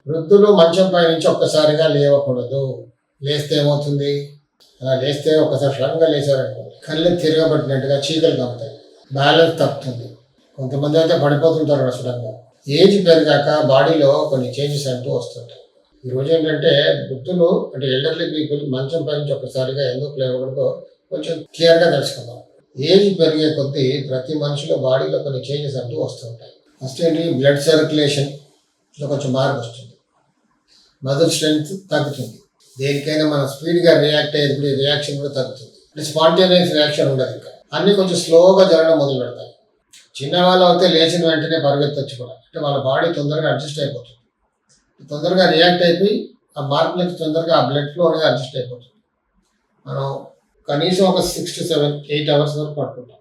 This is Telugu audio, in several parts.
వృద్ధులు మంచం పై నుంచి ఒక్కసారిగా లేవకూడదు. లేస్తే ఏమవుతుంది? అలా లేస్తే ఒకసారి సడన్గా లేచారనుకోండి, కళ్ళు తిరగబడినట్టుగా చీకలు కమ్ముతాయి, బ్యాలెన్స్ తప్పుతుంది. కొంతమంది అయితే పడిపోతుంటారు సడన్గా. ఏజ్ పెరిగాక బాడీలో కొన్ని చేంజెస్ అంటూ వస్తుంటాయి. ఈరోజు ఏంటంటే వృద్ధులు అంటే ఎల్డర్లీ పీపుల్ మంచం పై నుంచి ఒక్కసారిగా ఎందుకు లేవకూడదో కొంచెం క్లియర్గా తెలుసుకుందాం. ఏజ్ పెరిగే కొద్దీ ప్రతి మనిషిలో బాడీలో కొన్ని చేంజెస్ అంటూ వస్తుంటాయి. ఫస్ట్ ఏంటి? బ్లడ్ సర్క్యులేషన్లో కొంచెం మార్పు వస్తుంది. మదర్ స్ట్రెంగ్త్ తగ్గుతుంది. దేనికైనా మనం స్పీడ్గా రియాక్ట్ అయ్యేది రియాక్షన్ కూడా తగ్గుతుంది. అంటే స్పాంటేనియస్ రియాక్షన్ ఉండదు. ఇంకా అన్నీ కొంచెం స్లోగా జరగడం మొదలు పెడతాయి. చిన్నవాళ్ళు అయితే లేచిన వెంటనే పరిగెత్తచ్చు కూడా. అంటే వాళ్ళ బాడీ తొందరగా అడ్జస్ట్ అయిపోతుంది. తొందరగా రియాక్ట్ అయిపోయి ఆ మార్పులకి తొందరగా ఆ బ్లడ్ ఫ్లో అనేది అడ్జస్ట్ అయిపోతుంది. మనం కనీసం ఒక 6 to 7, 8 hours వరకు పడుకుంటాం.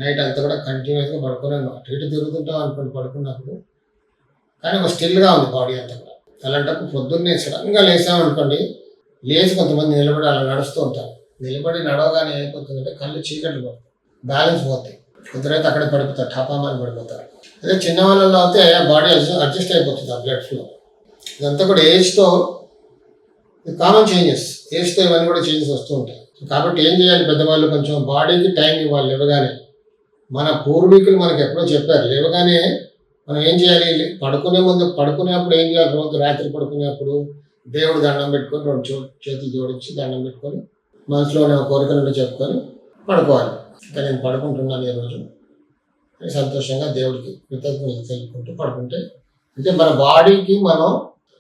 నైట్ అంతా కూడా కంటిన్యూస్గా పడుకునే అటు ఇటు తిరుగుతుంటాం అనుకోండి పడుకున్నప్పుడు. కానీ ఒక స్టిల్గా ఉంది బాడీ అంతా కూడా. అలాంటప్పుడు పొద్దున్నే సడన్గా లేసామనుకోండి, లేచి కొంతమంది నిలబడి అలా నడుస్తూ ఉంటారు. నిలబడి నడవగానే ఏమైపోతుందంటే కళ్ళు చీకట్లు పడతాయి, బ్యాలెన్స్ పోతాయి. కొందరైతే అక్కడే పడిపోతారు, ఠపామాని పడిపోతారు. అదే చిన్న వాళ్ళలో అయితే బాడీ అడ్జస్ట్ అయిపోతుంది ఆ బ్లడ్ ఫ్లో. ఇదంతా కూడా ఏజ్తో కామన్ చేంజెస్. ఏజ్తో ఇవన్నీ కూడా చేంజెస్ వస్తూ ఉంటాయి. కాబట్టి ఏం చేయాలి? పెద్దవాళ్ళు కొంచెం బాడీకి టైం ఇవ్వాలి. లేవగానే మన పూర్వీకులు మనకు ఎప్పుడో చెప్పారు, లేవగానే మనం ఏం చేయాలి? పడుకునే ముందు పడుకునేప్పుడు ఏం చేయాలి? రోజు రాత్రి పడుకునేప్పుడు దేవుడు దండం పెట్టుకొని 2 చేతులు జోడించి దండం పెట్టుకొని మనసులోనే కోరికలు చెప్పుకొని పడుకోవాలి. ఇంకా నేను పడుకుంటున్నాను ఈరోజు సంతోషంగా దేవుడికి కృతజ్ఞతలు తెలుపుకుంటూ పడుకుంటే అంటే మన బాడీకి మనం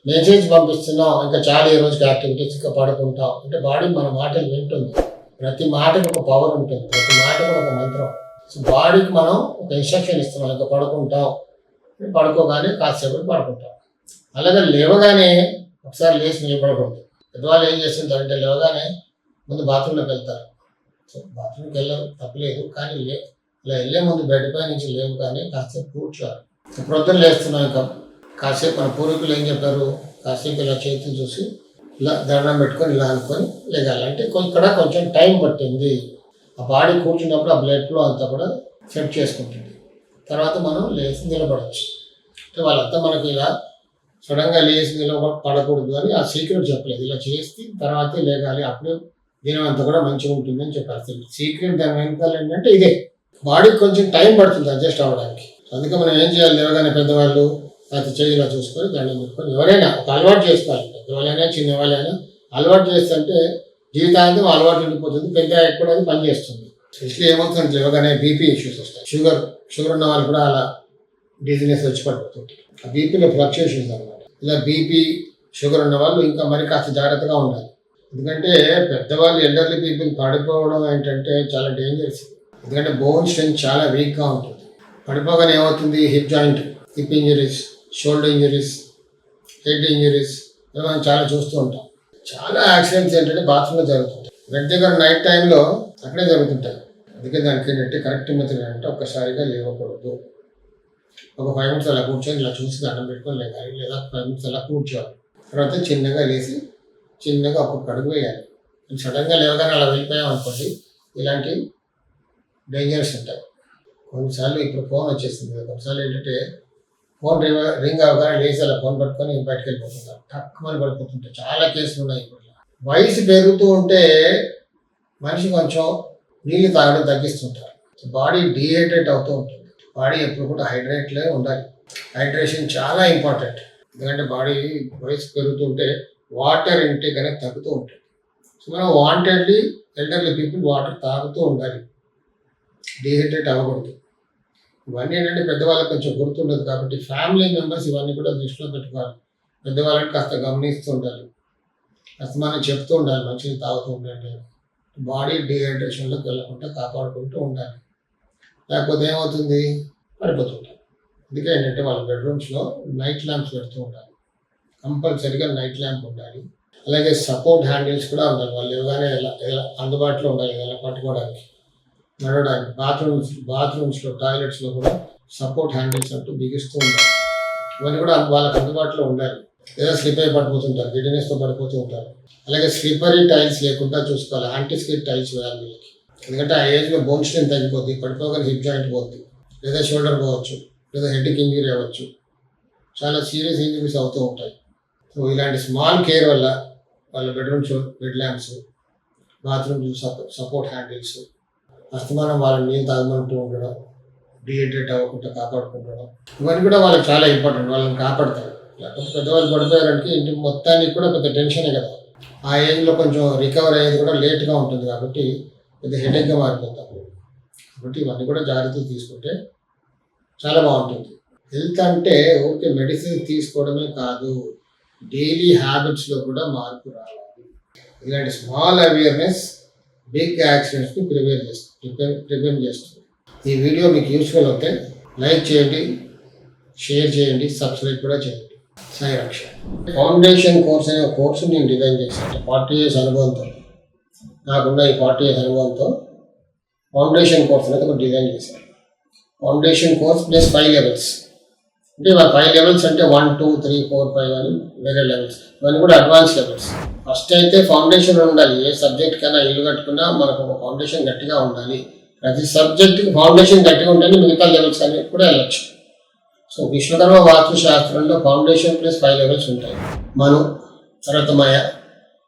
మెసేజ్ పంపిస్తున్నాం, ఇంకా చాలా ఈ రోజుకి యాక్టివిటీస్, ఇంకా పడుకుంటాం అంటే బాడీ మన మాటలు వింటుంది. ప్రతి మాటకి ఒక పవర్ ఉంటుంది, ప్రతి మాట కూడా ఒక మంత్రం. సో బాడీకి మనం ఒక ఇన్స్ట్రక్షన్ ఇస్తున్నాం, ఇంకా పడుకుంటాం. పడుకోగానే కాసేపటి పడుకుంటాం. అలాగే లేవగానే ఒకసారి లేచి నిలబడకూడదు. పెద్దవాళ్ళు ఏం చేస్తుంటారంటే లేవగానే ముందు బాత్రూంలోకి వెళ్తారు. సో బాత్రూమ్కి వెళ్ళడం తప్పలేదు, కానీ ఇలా వెళ్ళే ముందు బెడ్ పై నుంచి లేవు కానీ కాసేపు కూర్చోవాలి. ప్రొద్దున లేస్తున్నాం, ఇంకా కాసేపు మన పూర్వీకులు ఏం చెప్పారు? కాసేపు ఇలా చేతులు చూసి ఇలా దండం పెట్టుకొని ఇలా అనుకొని లేగాలి. అంటే ఇక్కడ కొంచెం టైం పట్టింది. ఆ బాడీ కూర్చున్నప్పుడు ఆ బ్లడ్ ఫ్లో అంతా కూడా సెట్ చేసుకుంటుంది. తర్వాత మనం లేచి నిలబడవచ్చు. అంటే వాళ్ళంతా మనకి ఇలా సడన్గా లేచి పడకూడదు అని ఆ సీక్రెట్ చెప్పలేదు. ఇలా చేస్తే తర్వాతే లేగాలి, అప్పుడే దినం అంతా కూడా మంచిగా ఉంటుందని చెప్పారు. సీక్రెట్ దాని వెనకాల ఏంటంటే ఇదే, బాడీకి కొంచెం టైం పడుతుంది అడ్జస్ట్ అవ్వడానికి. అందుకే మనం ఏం చేయాలి? లేవగానే పెద్దవాళ్ళు అది చేయిలా చూసుకొని దండం పెట్టుకొని ఎవరైనా ఒక అలవాటు చేసుకోవాలి. పెద్దవాళ్ళైనా చిన్నవాళ్ళైనా అలవాటు చేస్తుంటే జీవితాంతం అలవాటు ఉండిపోతుంది. పెద్ద కూడా అది పనిచేస్తుంది. స్పెషల్లీ ఏమవుతుంది? లేవగానే బీపీ ఇష్యూస్ వస్తాయి. షుగర్ ఉన్న వాళ్ళు కూడా అలా డిజినెస్ వచ్చి పడిపోతుంది. ఆ బీపీలో ఫ్లక్చుయేషన్స్ అనమాట. ఇలా బీపీ షుగర్ ఉన్న వాళ్ళు ఇంకా మరి కాస్త జాగ్రత్తగా ఉండాలి. ఎందుకంటే పెద్దవాళ్ళు ఎల్డర్లీ పీపుల్ పడిపోవడం ఏంటంటే చాలా డేంజరస్. ఎందుకంటే బోన్ స్ట్రెంగ్త్ చాలా వీక్గా ఉంటుంది. పడిపోగానే ఏమవుతుంది? Hip joint, hip injuries, shoulder injuries, head injuries మనం చాలా చూస్తూ ఉంటాం. చాలా యాక్సిడెంట్స్ ఏంటంటే బాత్రూంలో జరుగుతుంటాయి. బెడ్ దగ్గర నైట్ టైంలో అక్కడే జరుగుతుంటాయి. అందుకే దానికి ఏంటంటే కరెక్ట్ మెథడ్ అంటే ఒక్కసారిగా లేవకూడదు. ఒక 5 minutes అలా కూర్చొని ఇలా చూసి దండం పెట్టుకొని లేగాలి, లేదా 5 minutes అలా కూర్చోవాలి. తర్వాత చిన్నగా లేచి చిన్నగా ఒక్కొక్క అడుగు వేయాలి. సడన్గా లేవగానే అలా వెళ్ళిపోయాం అనుకోండి, ఇలాంటి డేంజర్స్ ఉంటాయి. కొన్నిసార్లు ఇప్పుడు ఫోన్ వచ్చేసింది కదా, కొన్నిసార్లు ఏంటంటే ఫోన్ రింగ్ అవ్వగానే లేచి అలా ఫోన్ పట్టుకొని బయటకు వెళ్ళిపోతుంటారు, తక్కువని పడిపోతుంటాయి. చాలా కేసులు ఉన్నాయి ఇప్పుడు. వయసు పెరుగుతూ ఉంటే మనిషి కొంచెం నీళ్ళు తాగడం తగ్గిస్తుంటారు. బాడీ డీహైడ్రేట్ అవుతూ ఉంటుంది. బాడీ ఎప్పుడు కూడా హైడ్రేట్లే ఉండాలి. హైడ్రేషన్ చాలా ఇంపార్టెంట్. ఎందుకంటే బాడీ వయసు పెరుగుతుంటే వాటర్ ఇంటేక్ అనేది తగ్గుతూ ఉంటుంది. సో మనం వాంటెడ్లీ ఎల్డర్లీ పీపుల్ వాటర్ తాగుతూ ఉండాలి, డీహైడ్రేట్ అవ్వకూడదు. ఇవన్నీ ఏంటంటే పెద్దవాళ్ళకి కొంచెం గుర్తుండదు. కాబట్టి ఫ్యామిలీ మెంబర్స్ ఇవన్నీ కూడా దృష్టిలో పెట్టుకోవాలి. పెద్దవాళ్ళకి కాస్త గమనిస్తూ ఉండాలి, కాస్త మనం చెప్తూ ఉండాలి, మంచిగా తాగుతూ ఉండండి, బాడీ డీహైడ్రేషన్లోకి వెళ్ళకుండా కాపాడుకుంటూ ఉండాలి. లేకపోతే ఏమవుతుంది? పడిపోతుంటారు. అందుకే ఏంటంటే వాళ్ళ బెడ్రూమ్స్లో నైట్ ల్యాంప్స్ పెడుతూ ఉండాలి. కంపల్సరీగా నైట్ ల్యాంప్ ఉండాలి. అలాగే సపోర్ట్ హ్యాండిల్స్ కూడా ఉండాలి. వాళ్ళు ఇవ్వగానే ఎలా అందుబాటులో ఉండాలి, ఎలా పట్టుకోవడానికి, నడవడానికి. బాత్రూమ్స్లో టాయిలెట్స్లో కూడా సపోర్ట్ హ్యాండిల్స్ అంటూ బిగిస్తూ ఉండాలి. ఇవన్నీ కూడా వాళ్ళకి అందుబాటులో ఉండాలి. లేదా స్లిప్ అయి పడిపోతుంటారు, గిడినెస్తో పడిపోతూ ఉంటారు. అలాగే స్లిప్పరీ టైల్స్ లేకుండా చూసుకోవాలి. యాంటీ స్లిప్ టైల్స్ వేయాలి వీళ్ళకి. ఎందుకంటే ఆ ఏజ్లో బోన్ స్ట్రెంగ్త్ తగ్గిపోతుంది. పడిపోగానే హిప్ జాయింట్ పోతుంది, లేదా షోల్డర్ పోవచ్చు, లేదా హెడ్కి ఇంజరీ అవ్వచ్చు. చాలా సీరియస్ ఇంజరీస్ అవుతూ ఉంటాయి. సో ఇలాంటి స్మాల్ కేర్ వల్ల వాళ్ళ bedrooms, bed lamps, bathrooms, support handles, అస్తమానం వాళ్ళని నీళ్ళు తాగమంటూ ఉండడం, డిహైడ్రేట్ అవ్వకుండా కాపాడుకుంటడం, ఇవన్నీ కూడా వాళ్ళకి చాలా ఇంపార్టెంట్. వాళ్ళని కాపాడతారు. లేకపోతే పెద్దవాళ్ళు పడిపోయారంటే ఇంటి మొత్తానికి కూడా పెద్ద టెన్షనే కదా. ఆ ఏజ్లో కొంచెం రికవర్ అయ్యేది కూడా లేట్గా ఉంటుంది కాబట్టి పెద్ద హెడేక్గా మారిపోతాం. కాబట్టి ఇవన్నీ కూడా జాగ్రత్తలు తీసుకుంటే చాలా బాగుంటుంది. హెల్త్ అంటే ఓకే మెడిసిన్ తీసుకోవడమే కాదు, డైలీ హ్యాబిట్స్లో కూడా మార్పు రావాలి. ఇలాంటి స్మాల్ అవేర్నెస్ బిగ్ యాక్సిడెంట్స్ని ప్రివెంట్ చేస్తుంది. ఈ వీడియో మీకు యూస్ఫుల్ అవుతే లైక్ చేయండి, షేర్ చేయండి, సబ్స్క్రైబ్ కూడా చేయండి. సాయి రక్ష ఫౌండేషన్ కోర్స్ అనే కోర్సు నేను డిజైన్ చేశాను. 40 years అనుభవంతో, నాకున్న ఈ 40 years అనుభవంతో ఫౌండేషన్ కోర్స్ అనేది ఒక డిజైన్ చేశాను. Foundation course plus 5 levels. అంటే 5 levels అంటే 1, 2, 3, 4, 5 అని వేరే లెవెల్స్. ఇవన్నీ కూడా అడ్వాన్స్ లెవెల్స్. ఫస్ట్ అయితే ఫౌండేషన్ ఉండాలి. ఏ సబ్జెక్ట్ కన్నా ఇల్లు కట్టుకున్నా మనకు ఒక ఫౌండేషన్ గట్టిగా ఉండాలి. ప్రతి సబ్జెక్ట్కి ఫౌండేషన్ గట్టిగా ఉంటేనే మిగతా లెవెల్స్ అనేవి కూడా వెళ్ళచ్చు. సో విశ్వకర్మ వాస్తు శాస్త్రంలో ఫౌండేషన్ ప్లస్ 5 levels ఉంటాయి. మను, తర్వాత మయ,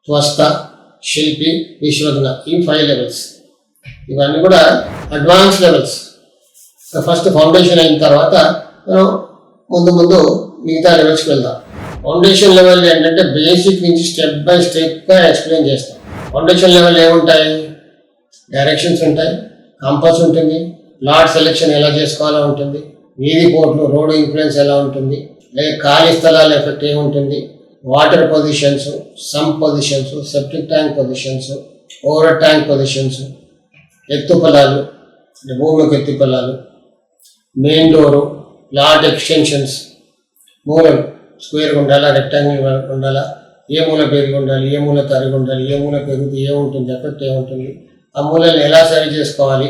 త్వస్త, శిల్పి, విశ్వజ్ఞ, ఈ 5 levels. ఇవన్నీ కూడా అడ్వాన్స్ లెవెల్స్. ఫస్ట్ ఫౌండేషన్ అయిన తర్వాత మనం ముందు మిగతా లెవెల్స్కి వెళ్దాం. ఫౌండేషన్ లెవెల్ ఏంటంటే బేసిక్ నుంచి స్టెప్ బై స్టెప్గా ఎక్స్ప్లెయిన్ చేస్తాం. ఫౌండేషన్ లెవెల్ ఏముంటాయి? డైరెక్షన్స్ ఉంటాయి, కంపాస్ ఉంటుంది, ప్లాట్ సెలెక్షన్ ఎలా చేసుకోవాలో ఉంటుంది, వీధి పోర్ట్లు, రోడ్ ఇన్ఫ్లుయెన్స్ ఎలా ఉంటుంది, అలాగే ఖాళీ స్థలాల ఎఫెక్ట్ ఏముంటుంది, water positions, sump positions, septic tank positions, over tank positions, ఎత్తు పొలాలు అంటే భూమిలోకి ఎత్తు పొలాలు, మెయిన్ డోరు, ప్లాట్ ఎక్స్టెన్షన్స్, మూలలు స్క్వేర్గా ఉండాలా, రెక్టాంగిల్ ఉండాలా, ఏ మూల పెరిగి ఉండాలి, ఏ మూల తరిగి ఉండాలి, ఏ మూల పెరిగితే ఏముంటుంది, ఎఫెక్ట్ ఏముంటుంది, ఆ మూలని ఎలా సరి చేసుకోవాలి,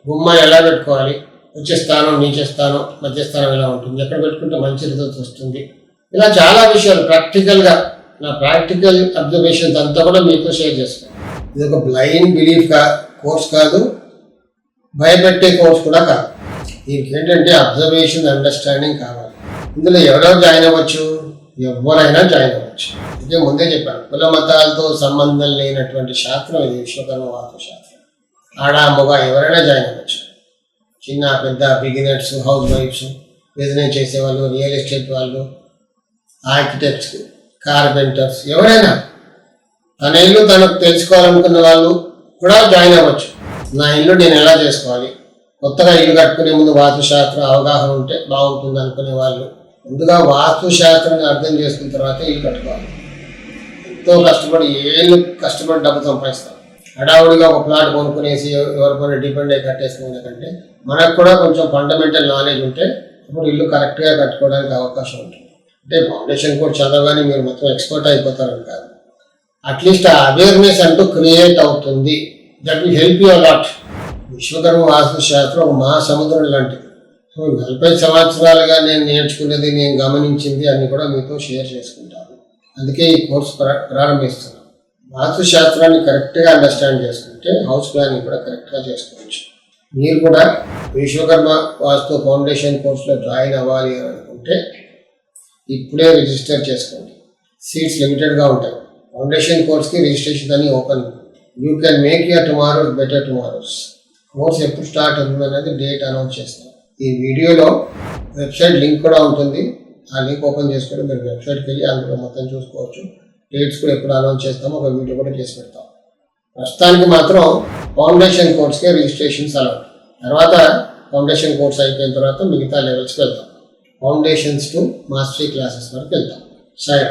గుమ్మ ఎలా పెట్టుకోవాలి, ఉచ్చ స్థానం, నీచ స్థానం, మధ్య స్థానం ఎలా ఉంటుంది, ఎక్కడ పెట్టుకుంటే మంచి రిజల్ట్ వస్తుంది, ఇలా చాలా విషయాలు ప్రాక్టికల్గా నా ప్రాక్టికల్ అబ్జర్వేషన్స్ అంతా కూడా మీతో షేర్ చేస్తాను. ఇది ఒక బ్లైండ్ బిలీఫ్ కోర్స్ కాదు, భయపెట్టే కోర్స్ కూడా కాదు. దీనికి ఏంటంటే అబ్జర్వేషన్, అండర్స్టాండింగ్ కావాలి. ఇందులో ఎవరెవరు జాయిన్ అవ్వచ్చు? ఎవరైనా జాయిన్ అవ్వచ్చు. ఇదే ముందే చెప్పాను, కుల మతాలతో సంబంధం లేనటువంటి శాస్త్రం ఇది, విశ్వకర్మ వాస్తు శాస్త్రం. ఆడ మగ ఎవరైనా జాయిన్ అవ్వచ్చు. చిన్న పెద్ద, బిగినర్స్, హౌస్ వైఫ్స్, బిజినెస్ చేసేవాళ్ళు, రియల్ ఎస్టేట్ వాళ్ళు, ఆర్కిటెక్ట్స్, కార్పెంటర్స్, ఎవరైనా తన ఇల్లు తనకు తెలుసుకోవాలనుకున్న వాళ్ళు కూడా జాయిన్ అవ్వచ్చు. నా ఇల్లు నేను ఎలా చేసుకోవాలి, కొత్తగా ఇల్లు కట్టుకునే ముందు వాస్తుశాస్త్ర అవగాహన ఉంటే బాగుంటుంది అనుకునే వాళ్ళు ముందుగా వాస్తుశాస్త్రాన్ని అర్థం చేసుకున్న తర్వాత ఇల్లు కట్టుకోవాలి. ఎంతో కష్టపడి కష్టపడి డబ్బు సంపాదిస్తాం. హడావుడిగా ఒక ప్లాట్ కొనుక్కునేసి ఎవరిపైన డిపెండ్ అయ్యి కట్టేసుకునే కంటే మనకు కూడా కొంచెం ఫండమెంటల్ నాలెడ్జ్ ఉంటే అప్పుడు ఇల్లు కరెక్ట్గా కట్టుకోవడానికి అవకాశం ఉంటుంది. అంటే ఫౌండేషన్ కూడా చదవగానే మీరు మొత్తం ఎక్స్పర్ట్ అయిపోతారని కాదు, అట్లీస్ట్ ఆ అవేర్నెస్ అంటూ క్రియేట్ అవుతుంది. That will help you a lot. Vishwakarma Vastu Shastra ఒక మహాసముద్రం లాంటిది. సో 40 సంవత్సరాలుగా నేను నేర్చుకున్నది, నేను గమనించింది అన్ని కూడా మీతో షేర్ చేసుకుంటాను. అందుకే ఈ కోర్సు ప్రారంభిస్తున్నాను. వాస్తు శాస్త్రాన్ని కరెక్ట్గా అండర్స్టాండ్ చేసుకుంటే హౌస్ ప్లానింగ్ కూడా కరెక్ట్గా చేసుకోవచ్చు. మీరు కూడా విశ్వకర్మ వాస్తు ఫౌండేషన్ కోర్సులో జాయిన్ అవ్వాలి అని అనుకుంటే ఇప్పుడే రిజిస్టర్ చేసుకోండి. సీట్స్ లిమిటెడ్గా ఉంటాయి. ఫౌండేషన్ కోర్స్కి రిజిస్ట్రేషన్ అని open. You can make your tomorrows better tomorrows. Course ఎప్పుడు స్టార్ట్ అవుతుంది అనేది డేట్ అనౌన్స్ చేస్తాం. ఈ వీడియోలో వెబ్సైట్ లింక్ కూడా ఉంటుంది. ఆ లింక్ ఓపెన్ చేసుకొని మీరు వెబ్సైట్కి వెళ్ళి అందులో మొత్తం చూసుకోవచ్చు. డేట్స్ కూడా ఎప్పుడు అనౌన్స్ చేస్తామో ఒక వీడియో కూడా చేసి పెడతాం. ప్రస్తుతానికి మాత్రం ఫౌండేషన్ కోర్స్కే రిజిస్ట్రేషన్స్ అలౌడ్. తర్వాత ఫౌండేషన్ కోర్స్ అయిపోయిన తర్వాత మిగతా లెవెల్స్కి వెళ్తాం. ఫౌండేషన్స్ టు మాస్టరీ క్లాసెస్ వరకు వెళ్తాం. సాయి